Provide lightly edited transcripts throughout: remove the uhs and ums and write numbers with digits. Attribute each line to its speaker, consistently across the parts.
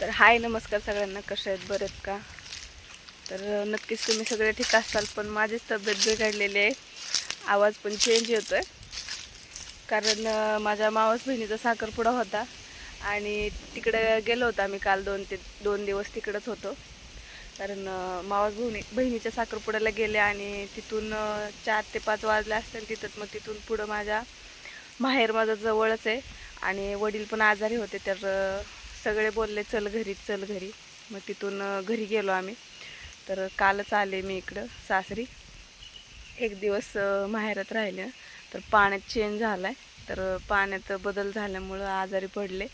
Speaker 1: तर हाय नमस्कार सगळ्यांना, कसे आहेत, बरे आहेत का? तर नक्कीच तुम्ही सगळे ठीक असाल, पण माझीच तब्येत बिघडलेली आहे. आवाज पण चेंज होतो आहे, कारण माझ्या मावस बहिणीचा साखरपुडा होता आणि तिकडे गेलो होतो आम्ही. काल 2 दिवस तिकडंच होतो, कारण मावस बहिणीच्या साखरपुड्याला गेले आणि तिथून 4 ते 5 वाजले असतील तिथं. मग तिथून पुढं माहेर माझं जवळच आहे आणि वडील पण आजारी होते, तर सगळे बोलले चल घरी चल घरी. मग तिथून घरी गेलो आम्ही. तर कालच आले मी इकडं सासरी. एक दिवस माहेरात राहिले, तर पाण्यात चेंज झाला आहे, तर पाण्यात बदल झाल्यामुळं आजारी पडले.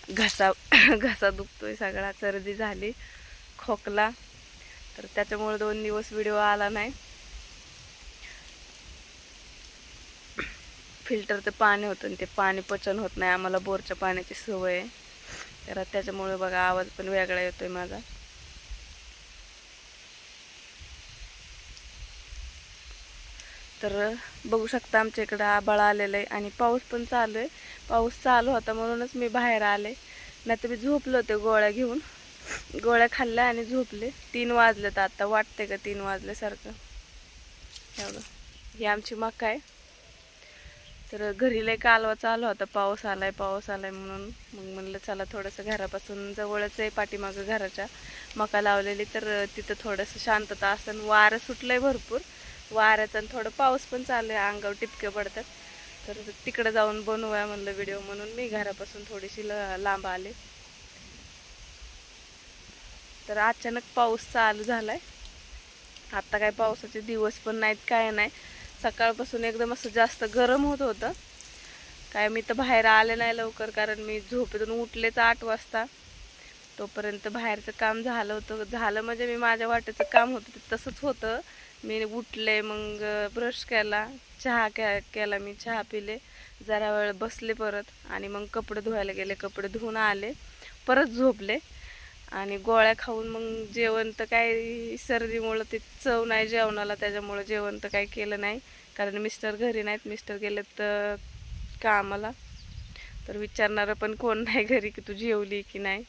Speaker 1: घसा घसा दुखतोय सगळा, सर्दी झाली, खोकला, तर त्याच्यामुळे 2 दिवस व्हिडिओ आला नाही. फिल्टरचं पाणी होतं आणि ते पाणी पचन होत नाही, आम्हाला बोरच्या पाण्याची सवय आहे, तर त्याच्यामुळे बघा आवाज पण वेगळा येतोय माझा. तर बघू शकता आमच्या इकडं आभाळ आलेलं आहे आणि पाऊस पण चालू आहे. पाऊस चालू होता म्हणूनच मी बाहेर आले, नाही तर मी झोपले होते गोळ्या घेऊन. गोळ्या खाल्ल्या आणि झोपले. 3 वाजले, तर आता वाटते का 3 वाजल्यासारखं. एवढं ही आमची मका आहे. तर घरी लय कालवा चालू होता, पाऊस आलाय म्हणून. मग म्हणलं चला थोडंसं, घरापासून जवळच आहे पाठीमागं घराच्या मका लावलेली, तर तिथं थोडंसं शांतता असं. वारं सुटलंय भरपूर, वाऱ्याचं आणि थोडं पाऊस पण चालू आहे, अंगावर टिपके पडतात. तर तिकडे जाऊन बनवूया म्हणलं व्हिडिओ, म्हणून मी घरापासून थोडीशी लांब आले. तर अचानक पाऊस चालू झालाय. आता काय पावसाचे दिवस पण नाहीत, काय नाही. सकाळपासून एकदम असं जास्त गरम होत होतं. काय मी तर बाहेर आले नाही लवकर, कारण मी झोपेतून उठलेच 8 वाजता. तोपर्यंत बाहेरचं काम झालं होतं. झालं म्हणजे मी माझ्या वाटेचं काम होतं ते तसंच होतं. मी उठले, मग ब्रश केला, केला, मी चहा पिले, जरा वेळ बसले परत, आणि मग कपडे धुवायला गेले. कपडे धुवून आले, परत झोपले आणि गोळ्या खाऊन मग जेवण तर काय, सर्दीमुळं ते चव नाही जेवणाला, त्याच्यामुळं जेवण तर काही केलं नाही. कारण मिस्टर घरी नाहीत, मिस्टर गेलेत तर कामाला. तर विचारणारं पण कोण नाही घरी की तू जेवली की नाही,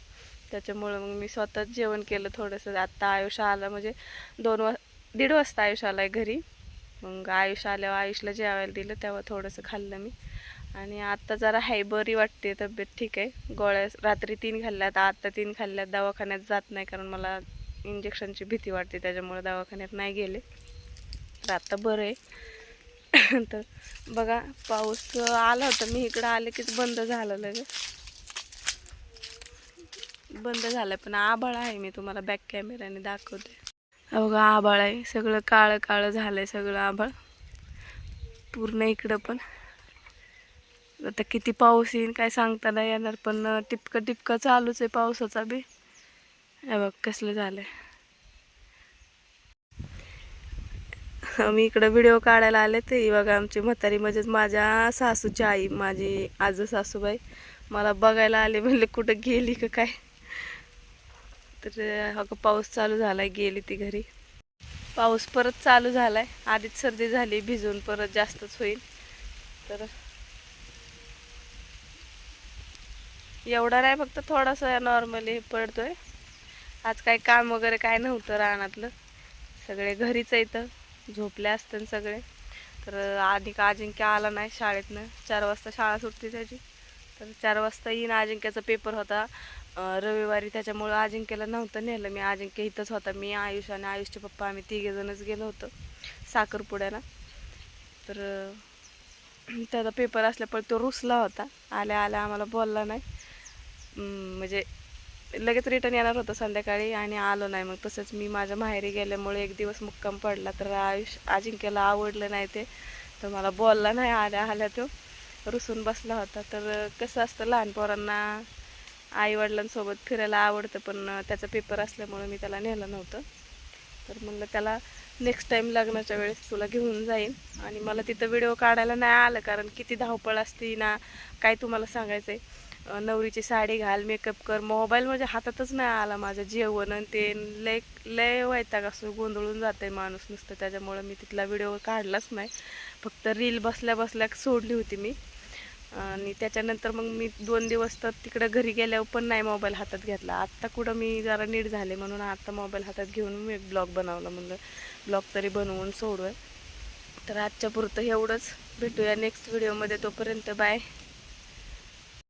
Speaker 1: त्याच्यामुळं मग मी स्वतःच जेवण केलं थोडंसं. आत्ता आयुष आला, म्हणजे 1:30 वाजता आयुष आला आहे घरी. मग आयुष आल्यावर आयुषला जेवायला दिलं, तेव्हा थोडंसं खाल्लं मी. आणि आत्ता जरा हाय, बरी वाटते, तब्येत ठीक आहे. गोळ्या रात्री 3 खाल्ल्यात, आत्ता 3 खाल्ल्यात. दवाखान्यात जात नाही, कारण मला इंजेक्शनची भीती वाटते, त्याच्यामुळे दवाखान्यात नाही गेले. तर आत्ता बरं आहे. तर बघा पाऊस आला होता, मी इकडं आले कीच बंद झालं, लगेच बंद झालं. पण आभाळ आहे, मी तुम्हाला बॅक कॅमेऱ्याने दाखवते. बघा आभाळ आहे, सगळं काळं काळं झालंय, सगळं आभाळ पूर्ण इकडं. पण आता किती पाऊस येईल काय सांगता नाही येणार, पण टिपकं टिपकं चालूच आहे पावसाचा बी. हे बघ कसलं झालंय. मी इकडं व्हिडिओ काढायला आले, ते बघा आमची म्हातारी, म्हणजेच माझ्या सासूची आई, माझी आजू सासूबाई मला बघायला आले. म्हणले कुठं गेली का काय. तर हा पाऊस चालू झालाय, गेली ती घरी. पाऊस परत चालू झालाय, आधीच सर्दी झाली, भिजून परत जास्तच होईल. तर एवढा नाही, फक्त थोडासा नॉर्मली पडतोय. आज काही काम वगैरे काय नव्हतं रानातलं, सगळे घरीच इथं झोपले असतं सगळे. तर अजिंक्य आला नाही शाळेतनं. 4 वाजता शाळा सुटते त्याची, तर 4 वाजता येईन. अजिंक्याचा पेपर होता रविवारी, त्याच्यामुळं अजिंक्यला नव्हतं नेलं मी. अजिंक्य इथंच होता, मी, आयुष आणि आयुषचे पप्पा, आम्ही 3 जणच गेलो होतो साखरपुड्याला. तर त्याचा पेपर असल्यामुळे तो रुसला होता, आल्या आल्या आम्हाला बोलला नाही. म्हणजे लगेच रिटर्न येणार होतं संध्याकाळी आणि आलो नाही. मग तसंच मी माझ्या माहेरी गेल्यामुळे 1 दिवस मुक्काम पडला. तर अजिंक्यला आवडलं नाही ते, तर मला बोलला नाही. आल्या आल्या तो रुसून बसला होता. तर कसं असतं, लहान पोरांना आईवडिलांसोबत फिरायला आवडतं, पण त्याचा पेपर असल्यामुळे मी त्याला नेलं नव्हतं. तर म्हणलं त्याला नेक्स्ट टाईम लग्नाच्या वेळेस तुला घेऊन जाईन. आणि मला तिथं व्हिडिओ काढायला नाही आलं, कारण किती धावपळ असते ना, काय तुम्हाला सांगायचं आहे. नवरीची साडी घाल, मेकअप कर, मोबाईल म्हणजे हातातच नाही आला माझ्या. जेवण आणि ते लय लय वैताग असं गोंधळून जाते माणूस नुसतं. त्याच्यामुळं मी तिथला व्हिडिओ काढलाच नाही, फक्त रील बसल्या बसल्या सोडली होती मी. आणि त्याच्यानंतर मग मी 2 दिवस तर तिकडं घरी गेल्यावर पण नाही मोबाईल हातात घेतला. आत्ता कुठं मी जरा नीट झाले म्हणून आत्ता मोबाईल हातात घेऊन मी ब्लॉग बनवला. म्हणलं ब्लॉग तरी बनवून सोडूया. तर आजच्या पुरतं एवढंच. भेटूया नेक्स्ट व्हिडिओमध्ये. तोपर्यंत बाय.